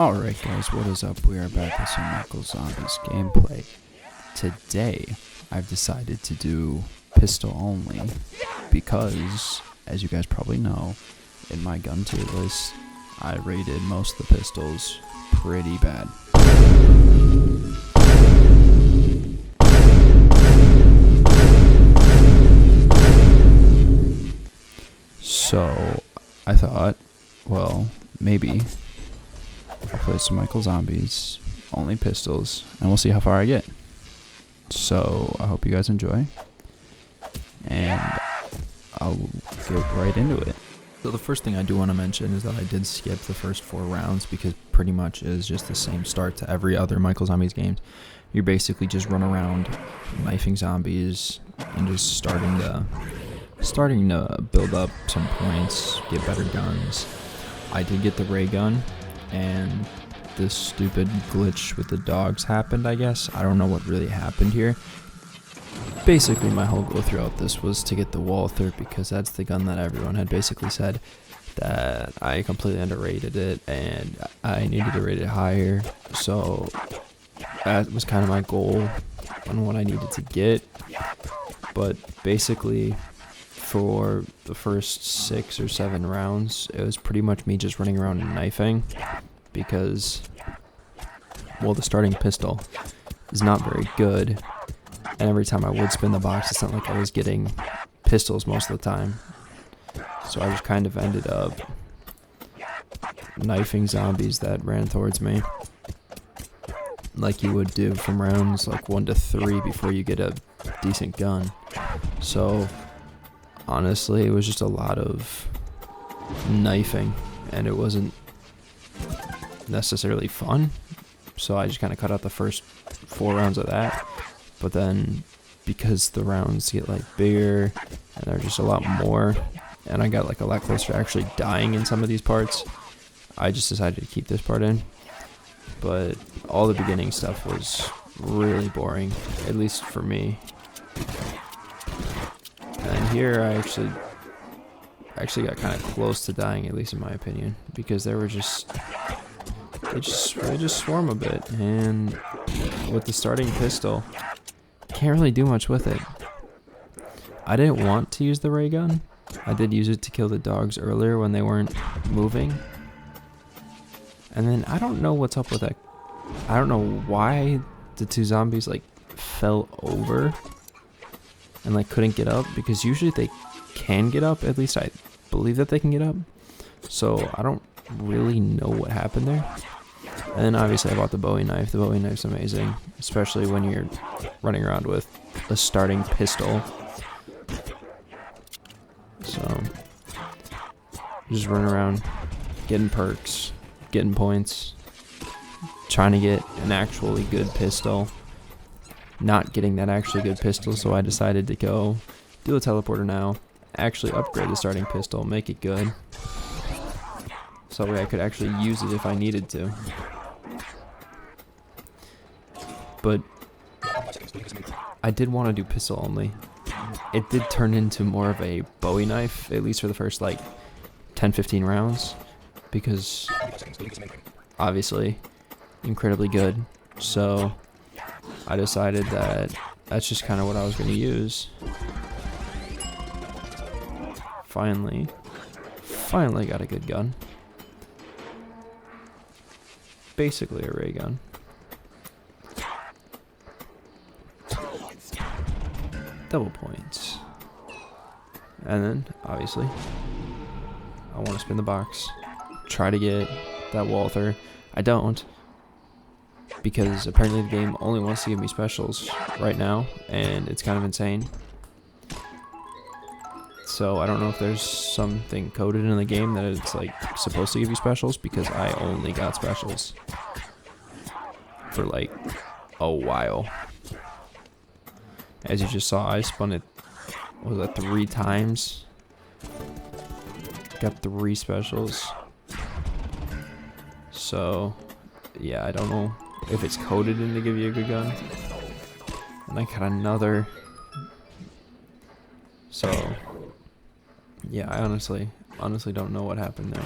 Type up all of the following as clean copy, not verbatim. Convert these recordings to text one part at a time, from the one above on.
Alright guys, what is up? We are back with some Michael Zombies gameplay. Today, I've decided to do pistol only because, as you guys probably know, in my gun tier list, I rated most of the pistols pretty bad. So, I thought, well, maybe I'll play some Michael Zombies, only pistols, and we'll see how far I get. So, I hope you guys enjoy, and I'll get right into it. So the first thing I do want to mention is that I did skip the first 4 rounds because pretty much is just the same start to every other Michael Zombies game. You basically just run around knifing zombies and just starting to build up some points, get better guns. I did get the ray gun, and this stupid glitch with the dogs happened, I guess. I don't know what really happened here. Basically, my whole goal throughout this was to get the Walther because that's the gun that everyone had basically said that I completely underrated it and I needed to rate it higher. So that was kind of my goal on what I needed to get. But basically, for the first 6 or 7 rounds, it was pretty much me just running around and knifing because, well, the starting pistol is not very good, and every time I would spin the box, it's not like I was getting pistols most of the time. So I just kind of ended up knifing zombies that ran towards me, like you would do from rounds like 1 to 3 before you get a decent gun. So honestly, it was just a lot of knifing, and it wasn't necessarily fun. So I just kind of cut out the first 4 rounds of that. But then, because the rounds get like bigger, and they're just a lot more, and I got like a lot closer to actually dying in some of these parts, I just decided to keep this part in. But all the beginning stuff was really boring, at least for me. And here I actually got kind of close to dying, at least in my opinion, because they just swarm a bit, and with the starting pistol, can't really do much with it. I didn't want to use the ray gun. I did use it to kill the dogs earlier when they weren't moving. And then I don't know what's up with that. I don't know why the 2 zombies like fell over and like couldn't get up, because usually they can get up. At least I believe that they can get up. So I don't really know what happened there. And then obviously I bought the Bowie knife. The Bowie knife's amazing, especially when you're running around with a starting pistol. So just run around, getting perks, getting points, trying to get an actually good pistol. Not getting that actually good pistol, so I decided to go do a teleporter now, actually upgrade the starting pistol, make it good, so that way I could actually use it if I needed to. But I did want to do pistol only. It did turn into more of a Bowie knife, at least for the first like 10-15 rounds, because obviously incredibly good. So I decided that that's just kind of what I was going to use. Finally got a good gun. Basically a ray gun. Double points. And then, obviously, I want to spin the box. Try to get that Walther. I don't, because apparently the game only wants to give me specials right now, and it's kind of insane. So I don't know if there's something coded in the game that it's like supposed to give you specials, because I only got specials for like a while. As you just saw, I spun it, what was that, 3 times? Got 3 specials. So yeah, I don't know if it's coded in to give you a good gun. And I got another. So yeah, I honestly don't know what happened there.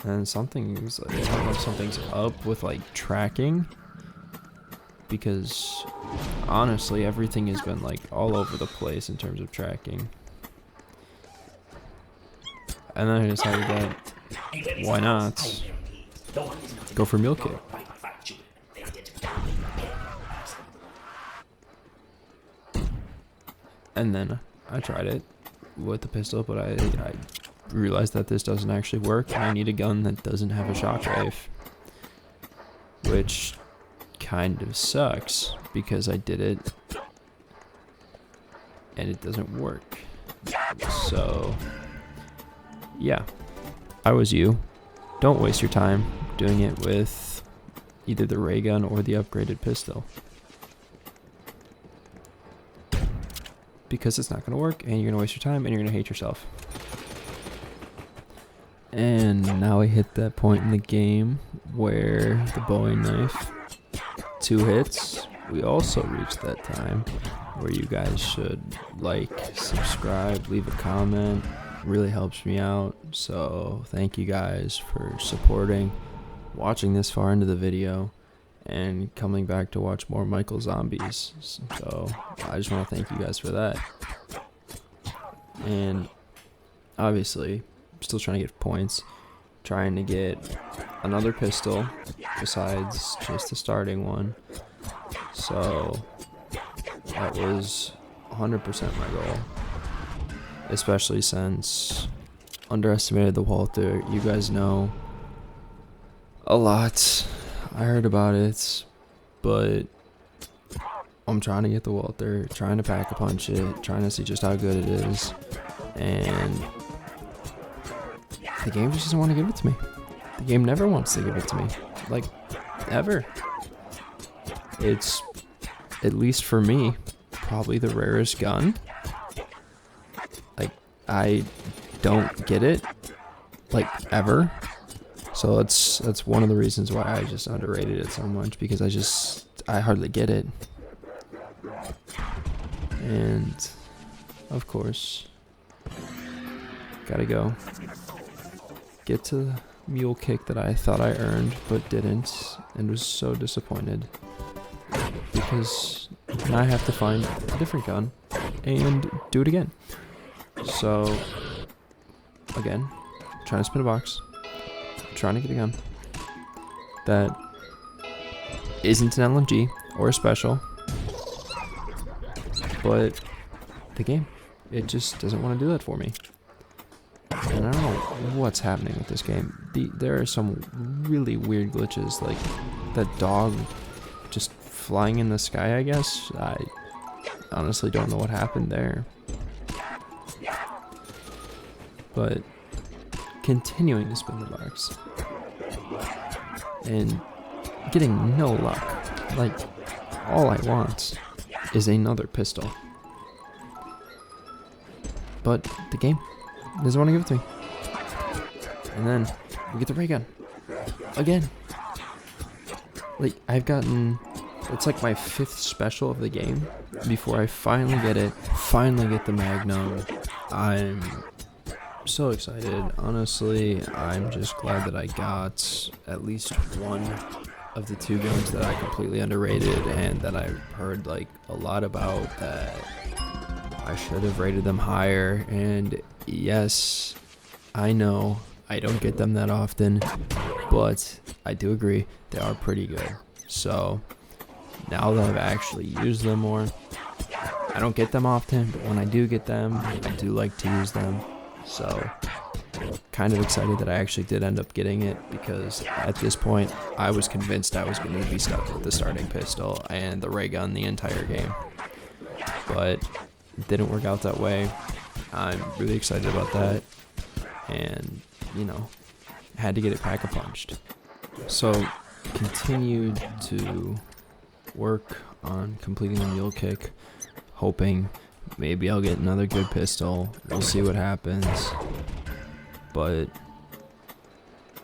And something's, I don't know if something's up with like tracking, because honestly everything has been like all over the place in terms of tracking. And then I decided that why not go for Mule Kick. And then I tried it with the pistol, but I realized that this doesn't actually work, and I need a gun that doesn't have a shockwave, which kind of sucks because I did it and it doesn't work. So yeah, I was you. Don't waste your time doing it with either the ray gun or the upgraded pistol, because it's not going to work and you're going to waste your time and you're going to hate yourself. And now we hit that point in the game where the Bowie knife, 2 hits. We also reached that time where you guys should like, subscribe, leave a comment. It really helps me out. So thank you guys for supporting, watching this far into the video, and coming back to watch more Michael Zombies. So I just want to thank you guys for that. And obviously, still trying to get points, trying to get another pistol besides just the starting one. So that was 100% my goal, especially since underestimated the Walther. You guys know a lot. I heard about it, but I'm trying to get the Walther, trying to pack a punch it, trying to see just how good it is, and the game just doesn't want to give it to me. The game never wants to give it to me. Like, ever. It's, at least for me, probably the rarest gun. Like, I don't get it, like, ever. So that's one of the reasons why I just underrated it so much, because I hardly get it. And, of course, gotta go. Get to the Mule Kick that I thought I earned but didn't, and was so disappointed, because now I have to find a different gun and do it again. So again, trying to spin a box, trying to get a gun that isn't an LMG or a special, but the game, it just doesn't want to do that for me. And I don't know what's happening with this game. There are some really weird glitches, like that dog just flying in the sky, I guess. I honestly don't know what happened there. But continuing to spin the box and getting no luck. Like, all I want is another pistol. But the game doesn't want to give it to me. And then we get the ray gun again. Like, I've gotten, it's like my 5th special of the game before I finally get it, finally get the Magnum. I'm so excited. Honestly, I'm just glad that I got at least one of the 2 guns that I completely underrated and that I've heard like a lot about, that I should have rated them higher. And yes, I know I don't get them that often, but I do agree they are pretty good. So now that I've actually used them more, I don't get them often, but when I do get them, I do like to use them. So kind of excited that I actually did end up getting it, because at this point I was convinced I was going to be stuck with the starting pistol and the ray gun the entire game, but it didn't work out that way. I'm really excited about that, and you know, had to get it pack-a-punched. So continued to work on completing the Mule Kick, hoping maybe I'll get another good pistol. We'll see what happens, but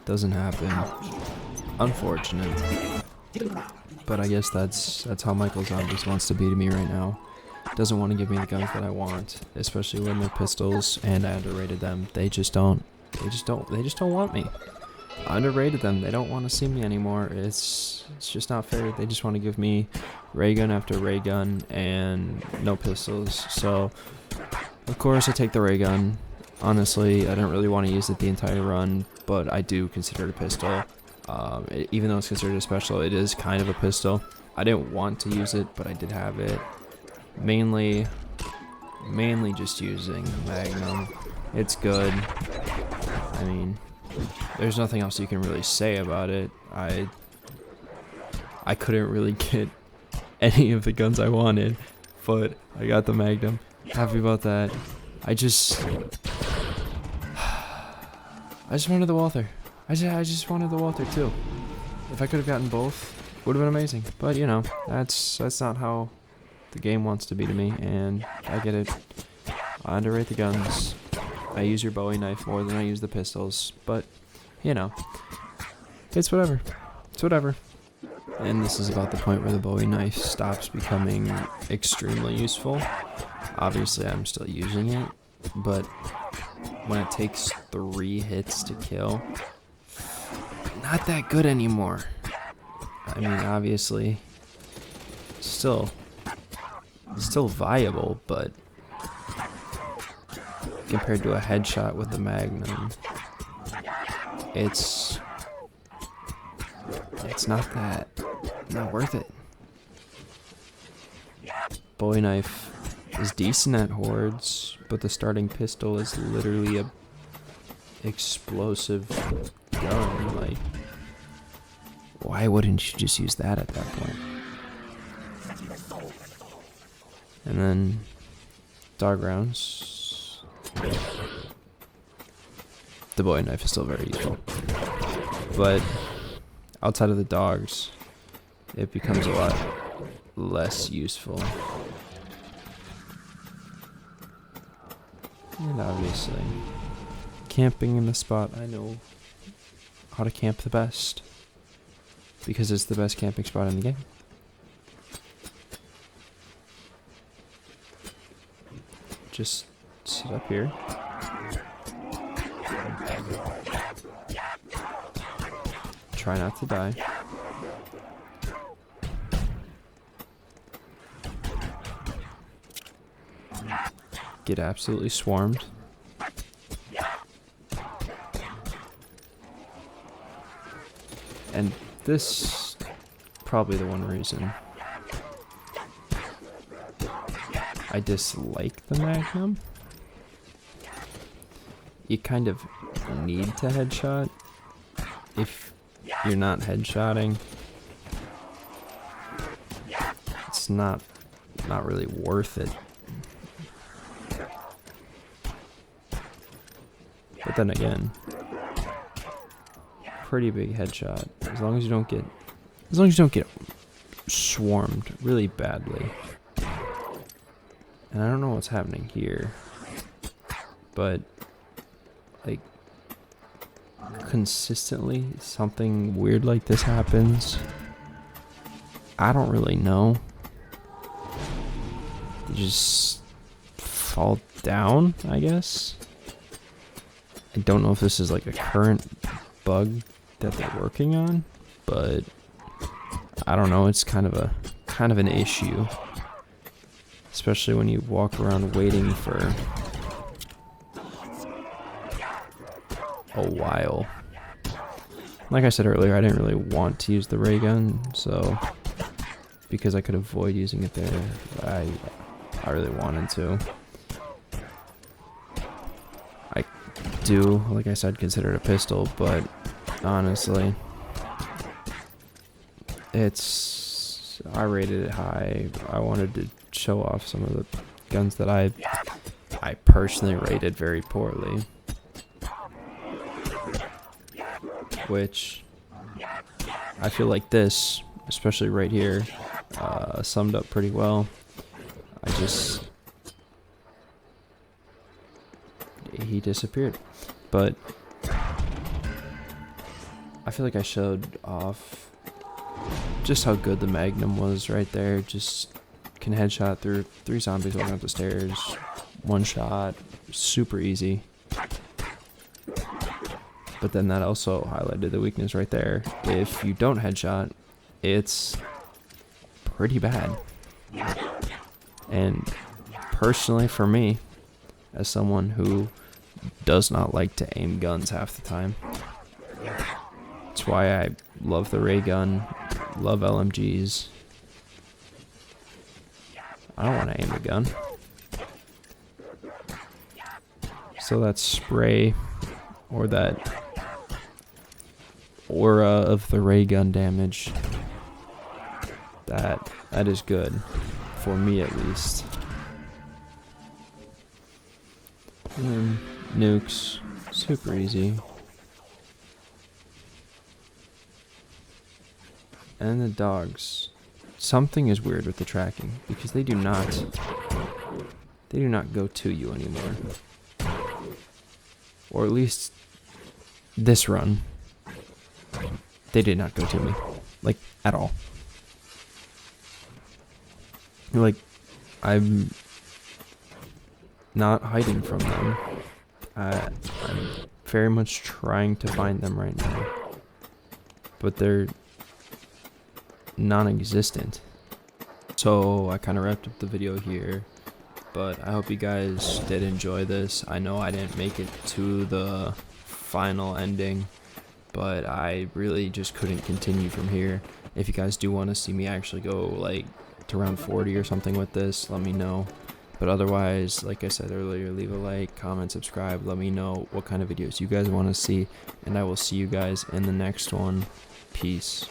doesn't happen. Unfortunate, but I guess that's how Michael Zombies wants to be to me right now. Doesn't want to give me the guns that I want, especially when they're pistols and I underrated them. They just don't want me. underrated them. They don't want to see me anymore. It's just not fair. They just want to give me ray gun after ray gun and no pistols. So of course I take the ray gun. Honestly, I don't really want to use it the entire run, but I do consider it a pistol. Even though it's considered a special, it is kind of a pistol. I didn't want to use it, but I did have it. Mainly just using the Magnum. It's good. I mean, there's nothing else you can really say about it. I couldn't really get any of the guns I wanted, but I got the Magnum. Happy about that. I just wanted the Walther. I just wanted the Walther too. If I could have gotten both, would have been amazing. But you know, that's not how the game wants to be to me, and I get it. I underrate the guns. I use your Bowie knife more than I use the pistols, but you know, it's whatever. It's whatever. And this is about the point where the Bowie knife stops becoming extremely useful. Obviously, I'm still using it, but when it takes 3 hits to kill, not that good anymore. I mean, obviously, still viable, but compared to a headshot with the Magnum, it's not worth it. Bowie knife is decent at hordes, but the starting pistol is literally a explosive gun. Like, why wouldn't you just use that at that point? And then dog rounds. The Bowie knife is still very useful, but outside of the dogs, it becomes a lot less useful. And obviously, camping in the spot I know how to camp the best, because it's the best camping spot in the game. Just sit up here. Try not to die. Get absolutely swarmed. And this probably the one reason I dislike the Magnum. You kind of need to headshot. If you're not headshotting, it's not really worth it. But then again, pretty big headshot. As long as you don't get swarmed really badly. And I don't know what's happening here, but like consistently something weird like this happens. I don't really know. You just fall down, I guess. I don't know if this is like a current bug that they're working on, but I don't know, it's kind of an issue. Especially when you walk around waiting for a while. Like I said earlier, I didn't really want to use the ray gun, so because I could avoid using it there, I really wanted to. I do, like I said, consider it a pistol, but honestly, I rated it high. I wanted to show off some of the guns that I personally rated very poorly, which I feel like this, especially right here, summed up pretty well. He disappeared, but I feel like I showed off just how good the Magnum was right there. Just can headshot through 3 zombies walking up the stairs, 1 shot, super easy. But then that also highlighted the weakness right there. If you don't headshot, it's pretty bad. And personally for me, as someone who does not like to aim guns half the time, that's why I love the ray gun, love LMGs. I don't want to aim a gun. So that spray or that aura of the ray gun damage, that is good for me at least. And nukes, super easy. And the dogs, something is weird with the tracking because they do not go to you anymore. Or at least this run, they did not go to me, like, at all. Like, I'm not hiding from them. I'm very much trying to find them right now, but they're non-existent. So I kind of wrapped up the video here, but I hope you guys did enjoy this. I know I didn't make it to the final ending, but I really just couldn't continue from here. If you guys do want to see me actually go like to round 40 or something with this, let me know. But otherwise, like I said earlier, leave a like, comment, subscribe, let me know what kind of videos you guys want to see, and I will see you guys in the next one. Peace.